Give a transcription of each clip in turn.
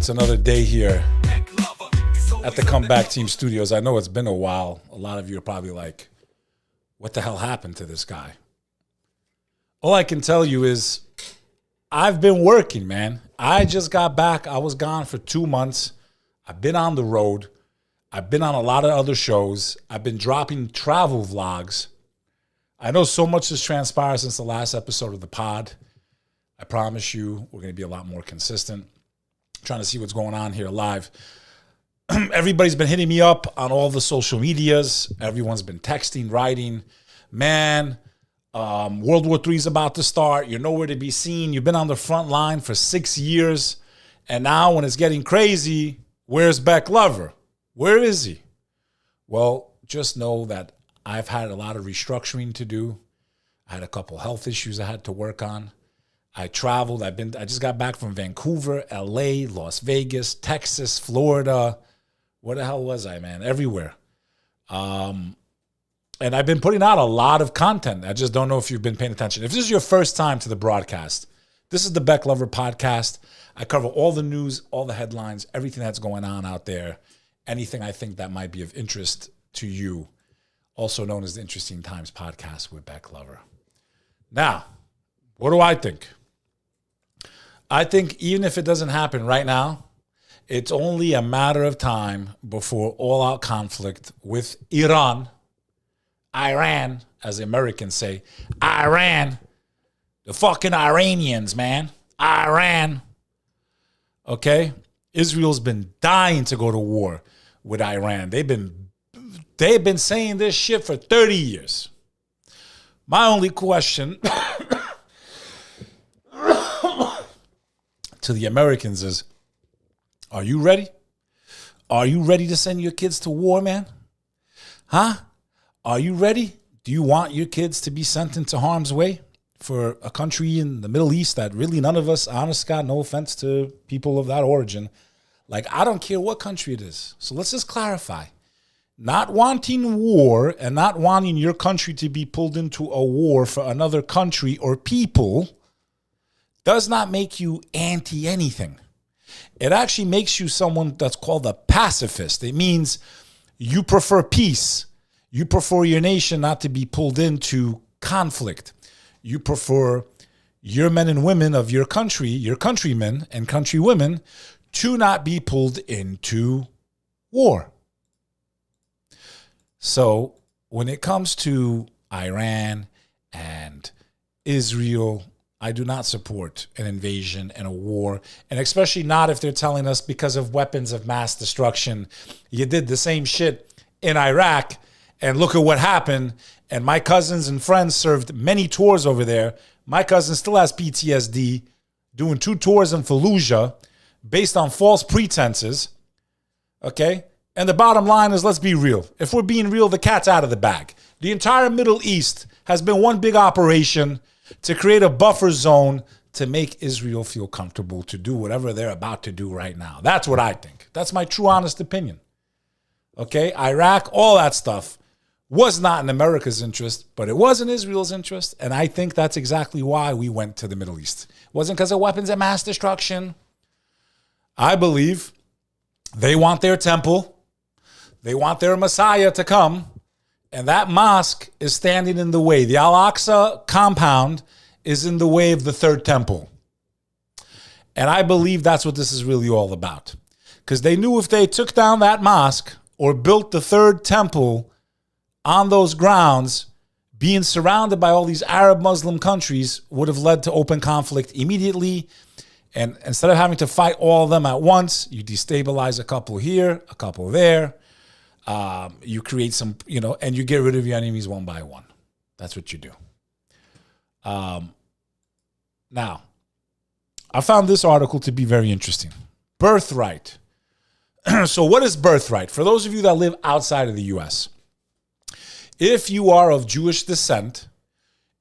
It's another day here at the Comeback Team Studios. I know it's been a while. A lot of you are probably like, what the hell happened to this guy? All I can tell you is I've been working, man. I just got back. I was gone for 2 months. I've been on the road. I've been on a lot of other shows. I've been dropping travel vlogs. I know so much has transpired since the last episode of the pod. I promise you we're going to be a lot more consistent. Trying to see what's going on here live. Everybody's been hitting me up on all the social medias. Everyone's been texting, writing. Man, World War III is about to start. You're nowhere to be seen. You've been on the front line for 6 years. And now when it's getting crazy, where's Bek Lover? Where is he? Well, just know that I've had a lot of restructuring to do. I had a couple health issues I had to work on. I traveled. I just got back from Vancouver, LA, Las Vegas, Texas, Florida. Where the hell was I, man? Everywhere. And I've been putting out a lot of content. I just don't know if you've been paying attention. If this is your first time to the broadcast, this is the Bek Lover podcast. I cover all the news, all the headlines, everything that's going on out there, anything I think that might be of interest to you, also known as the Interesting Times podcast with Bek Lover. Now, what do I think? I think even if it doesn't happen right now, it's only a matter of time before all-out conflict with Iran, as the Americans say, Iran, the fucking Iranians, man, Iran. Okay? Israel's been dying to go to war with Iran. They've been saying this shit for 30 years. My only question to the Americans is, are you ready? Are you ready to send your kids to war, man? Huh? Are you ready? Do you want your kids to be sent into harm's way for a country in the Middle East that really none of us, honest God, no offense to people of that origin, like, I don't care what country it is. So let's just clarify. Not wanting war and not wanting your country to be pulled into a war for another country or people does not make you anti-anything. It actually makes you someone that's called a pacifist. It means you prefer peace. You prefer your nation not to be pulled into conflict. You prefer your men and women of your country, your countrymen and countrywomen, to not be pulled into war. So when it comes to Iran and Israel, I do not support an invasion and a war, and especially not if they're telling us because of weapons of mass destruction. You did the same shit in Iraq, and look at what happened. And my cousins and friends served many tours over there. My cousin still has PTSD, doing 2 tours in Fallujah based on false pretenses. Okay? And the bottom line is, let's be real. If we're being real, the cat's out of the bag. The entire Middle East has been one big operation to create a buffer zone to make Israel feel comfortable to do whatever they're about to do right now. That's what I think. That's my true, honest opinion. Okay? Iraq, all that stuff was not in America's interest, but it was in Israel's interest, and I think that's exactly why we went to the Middle East. It wasn't because of weapons of mass destruction. I believe they want their temple. They want their Messiah to come. And that mosque is standing in the way. The Al-Aqsa compound is in the way of the third temple. And I believe that's what this is really all about. Because they knew if they took down that mosque or built the third temple on those grounds, being surrounded by all these Arab Muslim countries would have led to open conflict immediately. And instead of having to fight all of them at once, you destabilize a couple here, a couple there. You create some, and you get rid of your enemies one by one. That's what you do. Now, I found this article to be very interesting. Birthright. So what is birthright? For those of you that live outside of the U.S., if you are of Jewish descent,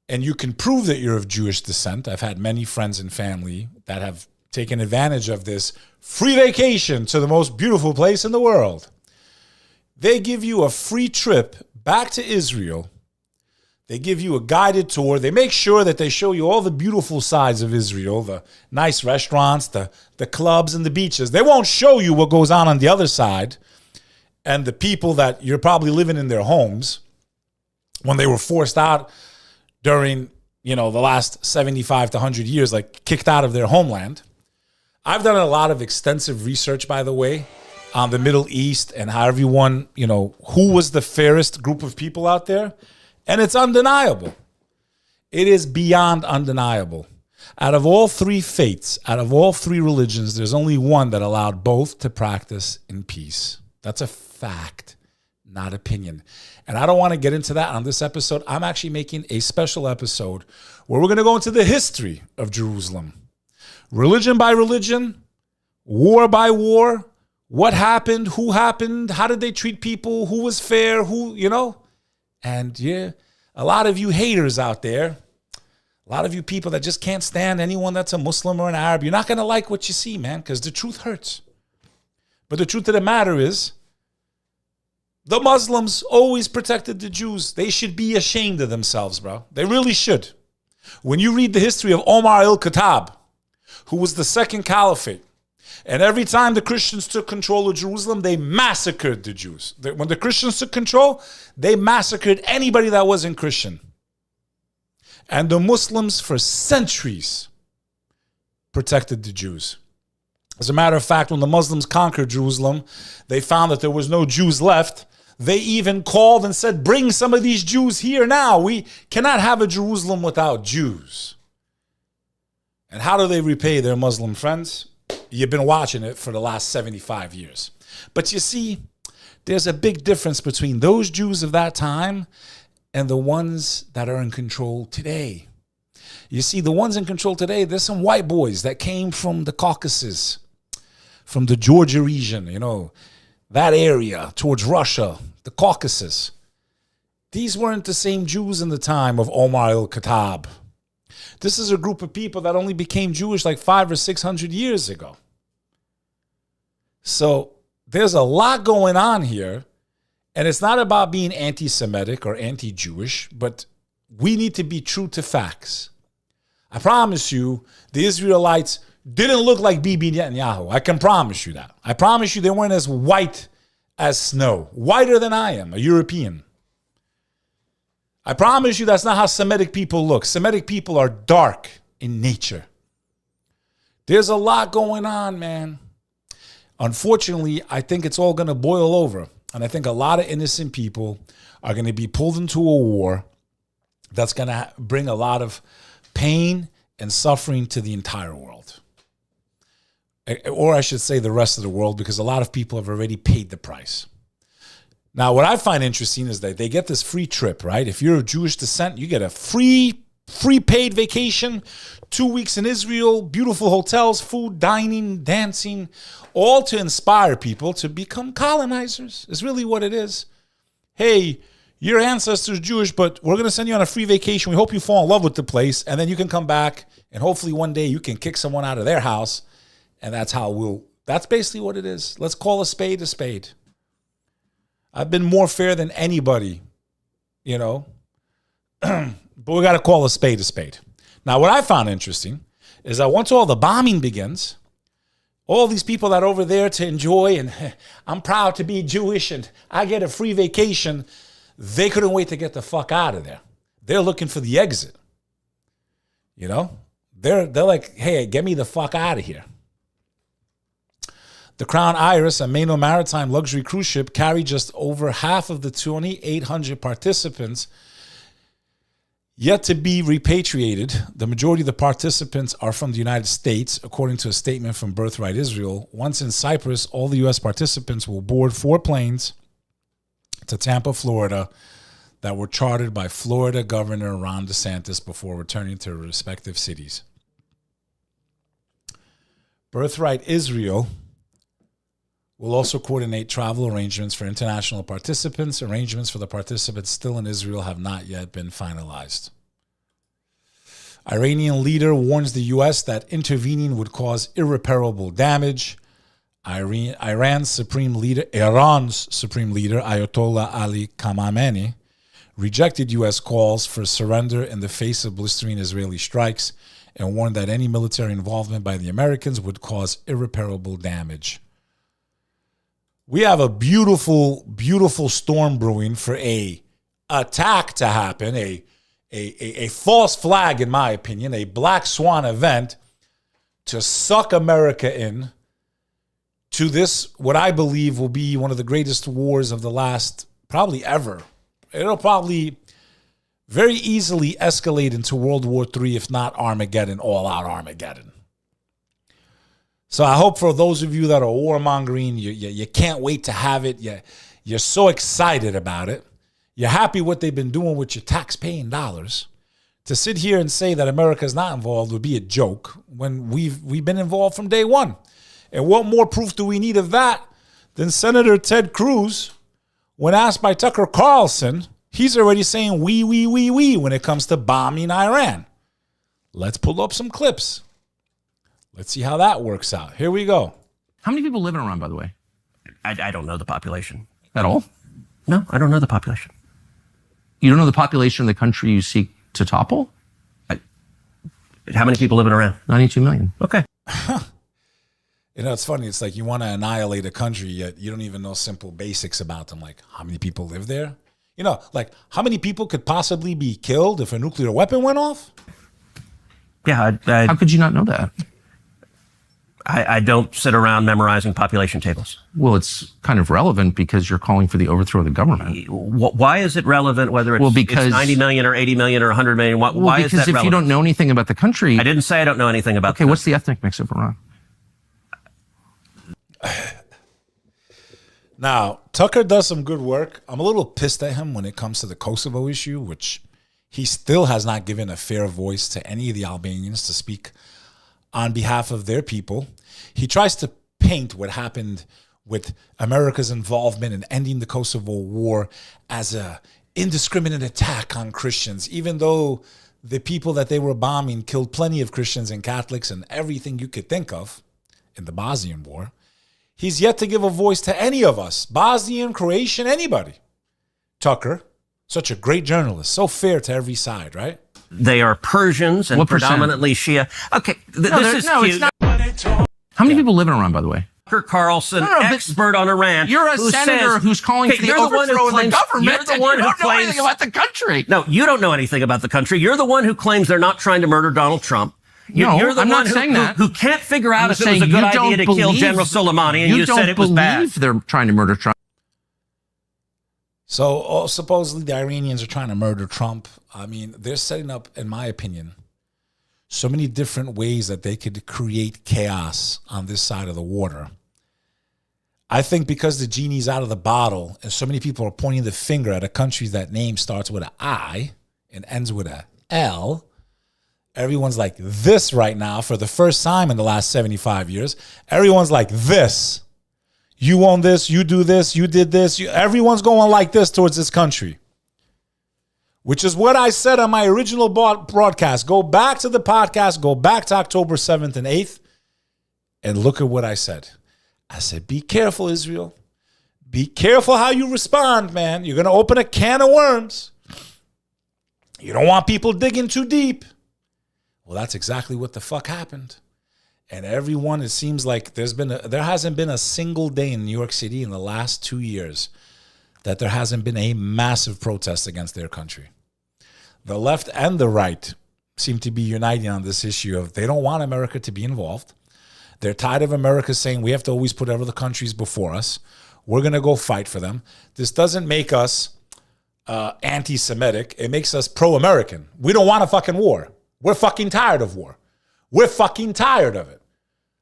and you can prove that you're of Jewish descent, I've had many friends and family that have taken advantage of this free vacation to the most beautiful place in the world. They give you a free trip back to Israel They give you a guided tour. They make sure that they show you all the beautiful sides of Israel, the nice restaurants, the clubs and the beaches. They won't show you what goes on the other side and the people that you're probably living in their homes when they were forced out during, the last 75 to 100 years, like kicked out of their homeland. I've done a lot of extensive research, by the way, on the Middle East and how everyone, who was the fairest group of people out there. And it's undeniable. It is beyond undeniable. Out of all three faiths, out of all three religions, there's only one that allowed both to practice in peace. That's a fact, not opinion. And I don't want to get into that on this episode. I'm actually making a special episode where we're going to go into the history of Jerusalem. Religion by religion, war by war, what happened, who happened, how did they treat people, who was fair, And yeah, a lot of you haters out there, a lot of you people that just can't stand anyone that's a Muslim or an Arab, you're not going to like what you see, man, because the truth hurts. But the truth of the matter is, the Muslims always protected the Jews. They should be ashamed of themselves, bro. They really should. When you read the history of Omar al-Khattab, who was the second caliphate, and every time the Christians took control of Jerusalem, they massacred the Jews. When the Christians took control, they massacred anybody that wasn't Christian. And the Muslims, for centuries, protected the Jews. As a matter of fact, when the Muslims conquered Jerusalem, they found that there was no Jews left. They even called and said, bring some of these Jews here now. We cannot have a Jerusalem without Jews. And how do they repay their Muslim friends? You've been watching it for the last 75 years. But you see, there's a big difference between those Jews of that time and the ones that are in control today. You see, the ones in control today, there's some white boys that came from the Caucasus, from the Georgia region, that area towards Russia, the Caucasus. These weren't the same Jews in the time of Omar al-Khattab. This is a group of people that only became Jewish like 500 or 600 years ago. So there's a lot going on here, and it's not about being anti-Semitic or anti-Jewish, but we need to be true to facts. I promise you, the Israelites didn't look like Bibi Netanyahu. I can promise you that. I promise you they weren't as white as snow, whiter than I am, a European. I promise you that's not how Semitic people look. Semitic people are dark in nature. There's a lot going on, man. Unfortunately, I think it's all going to boil over. And I think a lot of innocent people are going to be pulled into a war that's going to bring a lot of pain and suffering to the entire world. Or I should say the rest of the world, because a lot of people have already paid the price. Now, what I find interesting is that they get this free trip, right? If you're of Jewish descent, you get a free paid vacation, 2 weeks in Israel, beautiful hotels, food, dining, dancing, all to inspire people to become colonizers. It's really what it is. Hey, your ancestors Jewish, but we're going to send you on a free vacation. We hope you fall in love with the place, and then you can come back, and hopefully one day you can kick someone out of their house, and that's basically what it is. Let's call a spade a spade. I've been more fair than anybody, but we got to call a spade a spade. Now, what I found interesting is that once all the bombing begins, all these people that are over there to enjoy, and I'm proud to be Jewish, and I get a free vacation, they couldn't wait to get the fuck out of there. They're looking for the exit. They're like, hey, get me the fuck out of here. The Crown Iris, a Maino Maritime luxury cruise ship, carried just over half of the 2,800 participants yet to be repatriated. The majority of the participants are from the United States, according to a statement from Birthright Israel. Once in Cyprus, all the U.S. participants will board 4 planes to Tampa, Florida, that were chartered by Florida Governor Ron DeSantis before returning to their respective cities. Birthright Israel will also coordinate travel arrangements for international participants. Arrangements for the participants still in Israel have not yet been finalized. Iranian leader warns the U.S. that intervening would cause irreparable damage. Iran's supreme leader, Ayatollah Ali Khamenei, rejected U.S. calls for surrender in the face of blistering Israeli strikes, and warned that any military involvement by the Americans would cause irreparable damage. We have a beautiful, beautiful storm brewing for a attack to happen, a false flag, in my opinion, a black swan event to suck America in to this, what I believe will be one of the greatest wars of the last, probably ever. It'll probably very easily escalate into World War III, if not Armageddon, all-out Armageddon. So I hope for those of you that are warmongering, you can't wait to have it. You're so excited about it. You're happy what they've been doing with your tax-paying dollars. To sit here and say that America's not involved would be a joke when we've been involved from day one. And what more proof do we need of that than Senator Ted Cruz, when asked by Tucker Carlson, he's already saying we when it comes to bombing Iran. Let's pull up some clips. Let's see how that works out. Here we go. How many people live in Iran, by the way? I don't know the population. At all? No, I don't know the population. You don't know the population of the country you seek to topple? How many people live in Iran? 92 million. Okay. You know, it's funny. It's like you want to annihilate a country, yet you don't even know simple basics about them, like how many people live there. You know, like how many people could possibly be killed if a nuclear weapon went off? Yeah, How could you not know that? I don't sit around memorizing population tables. Well, it's kind of relevant because you're calling for the overthrow of the government. Why is it relevant whether it's, because, it's 90 million or 80 million or 100 million? Why is that relevant? Because if you don't know anything about the country... I didn't say I don't know anything about Okay, what's the ethnic mix of Iran? Now, Tucker does some good work. I'm a little pissed at him when it comes to the Kosovo issue, which he still has not given a fair voice to any of the Albanians to speak on behalf of their people. He tries to paint what happened with America's involvement in ending the Kosovo war as a indiscriminate attack on Christians, even though the people that they were bombing killed plenty of Christians and Catholics and everything you could think of in the Bosnian War. He's yet to give a voice to any of us, Bosnian, Croatian, anybody. Tucker, such a great journalist, so fair to every side, right? They are Persians and predominantly Shia. Okay, this is cute. It's not. How many people live in Iran, by the way? Tucker Carlson, expert on Iran. You're a senator who's calling for the overthrow of the government. You're the one who don't know anything about the country. No, you don't know anything about the country. You're the one who claims they're not trying to murder Donald Trump. You're the I'm one not saying that. who can't figure out if it was a good idea to kill General Soleimani, and you said it was bad. You don't believe they're trying to murder Trump. So supposedly the Iranians are trying to murder Trump. I mean, they're setting up, in my opinion, so many different ways that they could create chaos on this side of the water. I think because the genie's out of the bottle and so many people are pointing the finger at a country that name starts with an I and ends with a L, everyone's like this right now for the first time in the last 75 years. Everyone's like this. You own this, you do this, you did this. Everyone's going like this towards this country, which is what I said on my original broadcast. Go back to the podcast, go back to October 7th and 8th, and look at what I said. I said, be careful, Israel. Be careful how you respond, man. You're going to open a can of worms. You don't want people digging too deep. Well, that's exactly what the fuck happened. And everyone, it seems like there hasn't been a single day in New York City in the last 2 years that there hasn't been a massive protest against their country. The left and the right seem to be uniting on this issue of they don't want America to be involved. They're tired of America saying we have to always put other countries before us. We're going to go fight for them. This doesn't make us anti-Semitic. It makes us pro-American. We don't want a fucking war. We're fucking tired of war. We're fucking tired of it.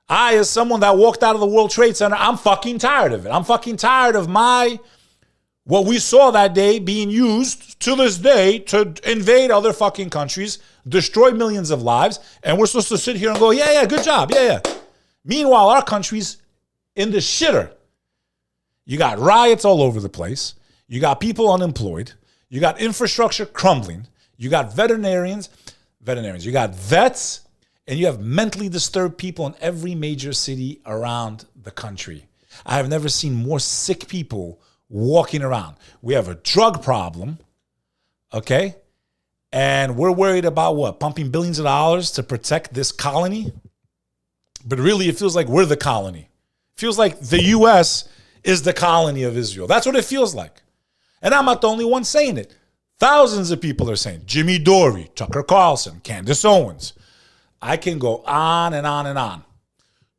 I, as someone that walked out of the World Trade Center, I'm fucking tired of it. I'm fucking tired of what we saw that day being used to this day to invade other fucking countries, destroy millions of lives, and we're supposed to sit here and go, yeah, good job, yeah. Meanwhile, our country's in the shitter. You got riots all over the place. You got people unemployed. You got infrastructure crumbling. You got veterinarians. You got vets. And you have mentally disturbed people in every major city around the country. I have never seen more sick people walking around. We have a drug problem. Okay? And we're worried about what? Pumping billions of dollars to protect this colony? But really, it feels like we're the colony. It feels like the U.S. is the colony of Israel. That's what it feels like. And I'm not the only one saying it. Thousands of people are saying, Jimmy Dore, Tucker Carlson, Candace Owens. I can go on and on and on.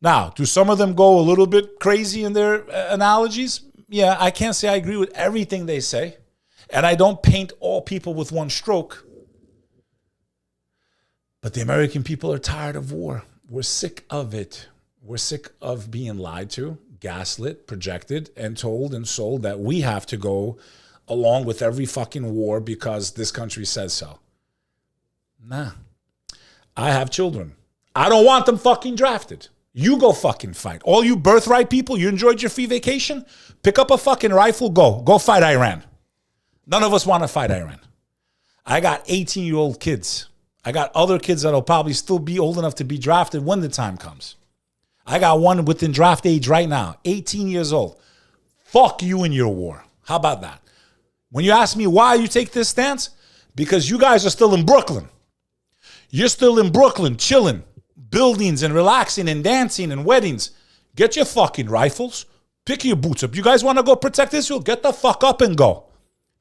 Now, do some of them go a little bit crazy in their analogies? Yeah, I can't say I agree with everything they say. And I don't paint all people with one stroke. But the American people are tired of war. We're sick of it. We're sick of being lied to, gaslit, projected, and told and sold that we have to go along with every fucking war because this country says so. Nah. I have children. I don't want them fucking drafted. You go fucking fight. All you birthright people, you enjoyed your free vacation? Pick up a fucking rifle, go. Go fight Iran. None of us want to fight Iran. I got 18-year-old kids. I got other kids that'll probably still be old enough to be drafted when the time comes. I got one within draft age right now, 18 years old. Fuck you and your war. How about that? When you ask me why you take this stance, because you guys are still in Brooklyn. You're still in Brooklyn, chilling, buildings and relaxing and dancing and weddings. Get your fucking rifles. Pick your boots up. You guys want to go protect Israel? Get the fuck up and go.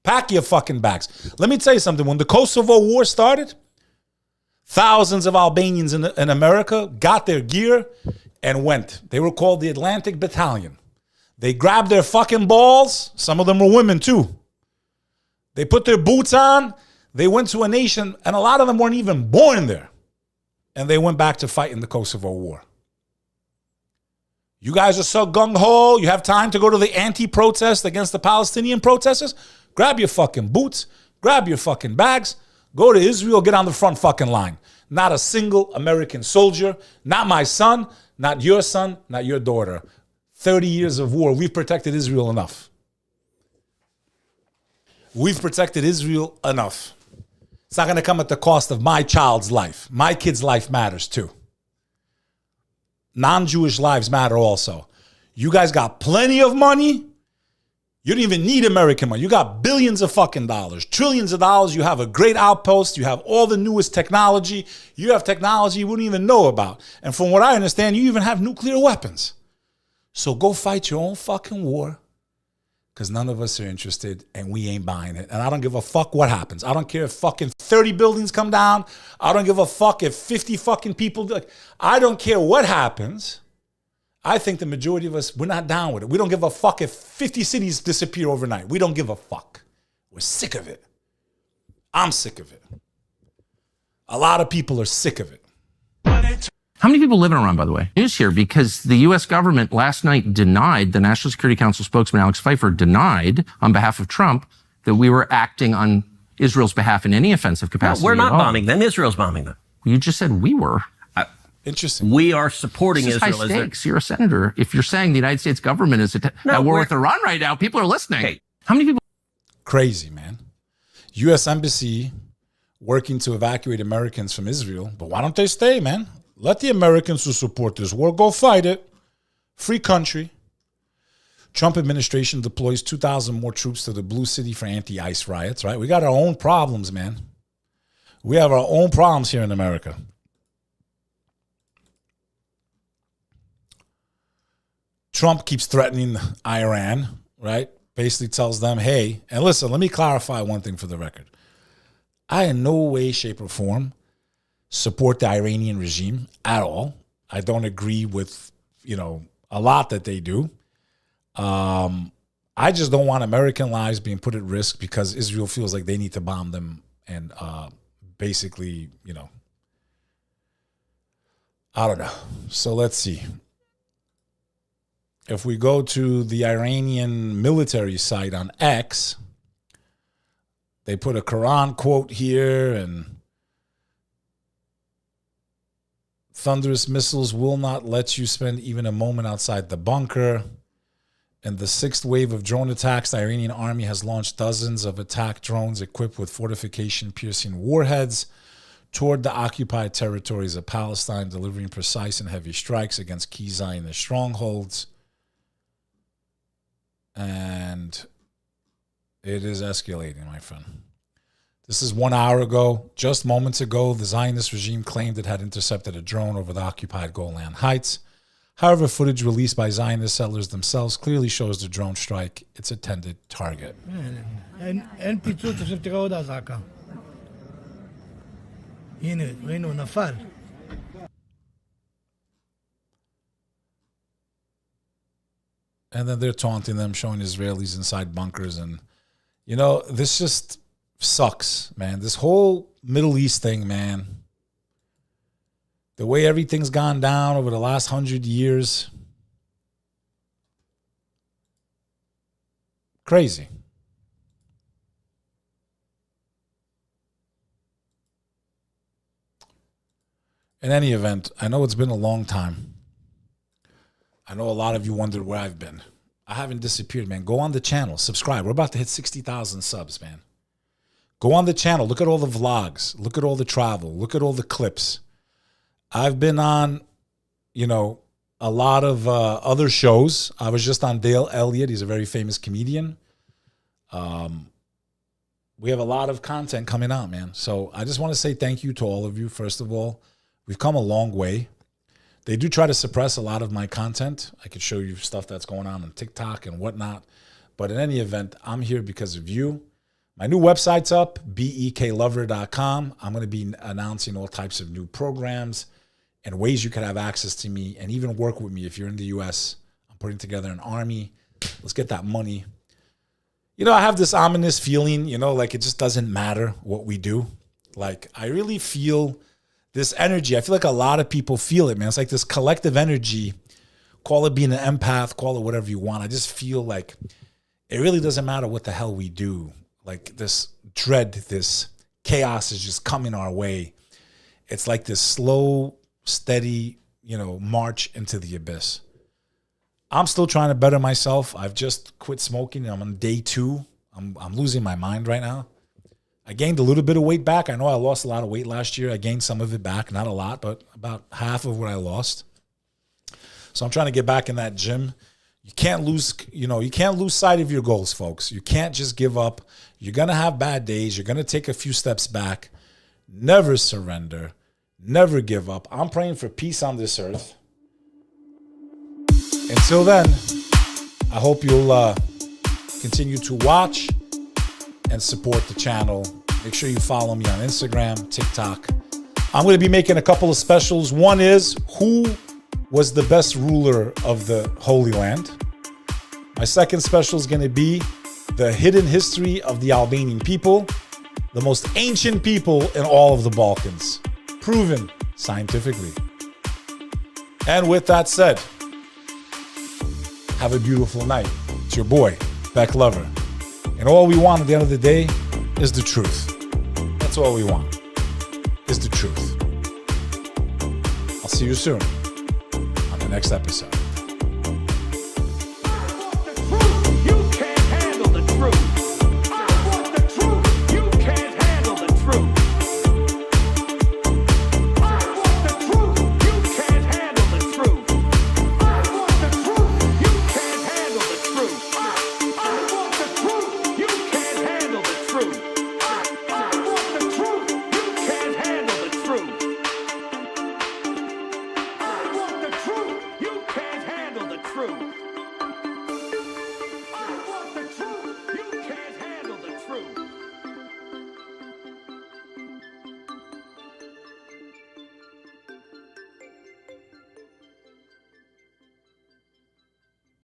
Pack your fucking bags. Let me tell you something. When the Kosovo War started, thousands of Albanians in America got their gear and went. They were called the Atlantic Battalion. They grabbed their fucking balls. Some of them were women too. They put their boots on. They went to a nation, and a lot of them weren't even born there. And they went back to fight in the Kosovo War. You guys are so gung-ho. You have time to go to the anti-protest against the Palestinian protesters? Grab your fucking boots. Grab your fucking bags. Go to Israel. Get on the front fucking line. Not a single American soldier. Not my son. Not your son. Not your daughter. 30 years of war. We've protected Israel enough. We've protected Israel enough. It's not going to come at the cost of my child's life. My kid's life matters too. Non-Jewish lives matter also. You guys got plenty of money. You don't even need American money. You got billions of fucking dollars, trillions of dollars. You have a great outpost. You have all the newest technology. You have technology you wouldn't even know about. And from what I understand, you even have nuclear weapons. So go fight your own fucking war. Because none of us are interested and we ain't buying it. And I don't give a fuck what happens. I don't care if fucking 30 buildings come down. I don't give a fuck if 50 fucking people do. I don't care what happens. I think the majority of us, we're not down with it. We don't give a fuck if 50 cities disappear overnight. We don't give a fuck. We're sick of it. I'm sick of it. A lot of people are sick of it. How many people live in Iran, by the way? News here, because the U.S. government last night denied, the National Security Council spokesman Alex Pfeiffer denied on behalf of Trump that we were acting on Israel's behalf in any offensive capacity. No, we're not bombing them. Israel's bombing them. You just said we were. Interesting. We are supporting This is Israel. high stakes. You're a senator. If you're saying the United States government is at war with Iran right now, people are listening. Hey. How many people? Crazy, man. U.S. Embassy working to evacuate Americans from Israel. But why don't they stay, man? Let the Americans who support this war go fight it. Free country. Trump administration deploys 2,000 more troops to the Blue City for anti-ICE riots, right? We got our own problems, man. We have our own problems here in America. Trump keeps threatening Iran, right? Basically tells them, hey, and listen, let me clarify one thing for the record. I in no way, shape, or form support the Iranian regime at all. I don't agree with, a lot that they do. I just don't want American lives being put at risk because Israel feels like they need to bomb them and basically, I don't know. So let's see. If we go to the Iranian military site on X, they put a Quran quote here, and thunderous missiles will not let you spend even a moment outside the bunker. In the sixth wave of drone attacks, the Iranian army has launched dozens of attack drones equipped with fortification-piercing warheads toward the occupied territories of Palestine, delivering precise and heavy strikes against key Zionist strongholds. And it is escalating, my friend. This is 1 hour ago. Just moments ago, the Zionist regime claimed it had intercepted a drone over the occupied Golan Heights. However, footage released by Zionist settlers themselves clearly shows the drone strike its intended target. אין פיצוץ, עכשיו תראה עוד אזעקה. הנה, ראינו, נפל. And then they're taunting them, showing Israelis inside bunkers. And, you know, this just sucks, man. This whole Middle East thing, man. The way everything's gone down over the last 100 years. Crazy. In any event, I know it's been a long time. I know a lot of you wondered where I've been. I haven't disappeared, man. Go on the channel. Subscribe. We're about to hit 60,000 subs, man. Go on the channel. Look at all the vlogs. Look at all the travel. Look at all the clips. I've been on, you know, a lot of other shows. I was just on Dale Elliott. He's a very famous comedian. We have a lot of content coming out, man. So I just want to say thank you to all of you. First of all, we've come a long way. They do try to suppress a lot of my content. I could show you stuff that's going on TikTok and whatnot. But in any event, I'm here because of you. My new website's up, beklover.com. I'm going to be announcing all types of new programs and ways you can have access to me and even work with me if you're in the U.S. I'm putting together an army. Let's get that money. You know, I have this ominous feeling, you know, like it just doesn't matter what we do. Like, I really feel this energy. I feel like a lot of people feel it, man. It's like this collective energy. Call it being an empath, call it whatever you want. I just feel like it really doesn't matter what the hell we do. Like this dread, this chaos is just coming our way. It's like this slow, steady, you know, march into the abyss. I'm still trying to better myself. I've just quit smoking. I'm on day 2. I'm losing my mind right now. I gained a little bit of weight back. I know I lost a lot of weight last year. I gained some of it back, not a lot, but about half of what I lost. So I'm trying to get back in that gym. You can't lose, you know, you can't lose sight of your goals, folks. You can't just give up. You're going to have bad days. You're going to take a few steps back. Never surrender. Never give up. I'm praying for peace on this earth. Until then, I hope you'll continue to watch and support the channel. Make sure you follow me on Instagram, TikTok. I'm going to be making a couple of specials. One is who was the best ruler of the Holy Land. My second special is going to be the hidden history of the Albanian people, the most ancient people in all of the Balkans, proven scientifically. And with that said, have a beautiful night. It's your boy, Bek Lover. And all we want at the end of the day is the truth. That's all we want, is the truth. I'll see you soon on the next episode.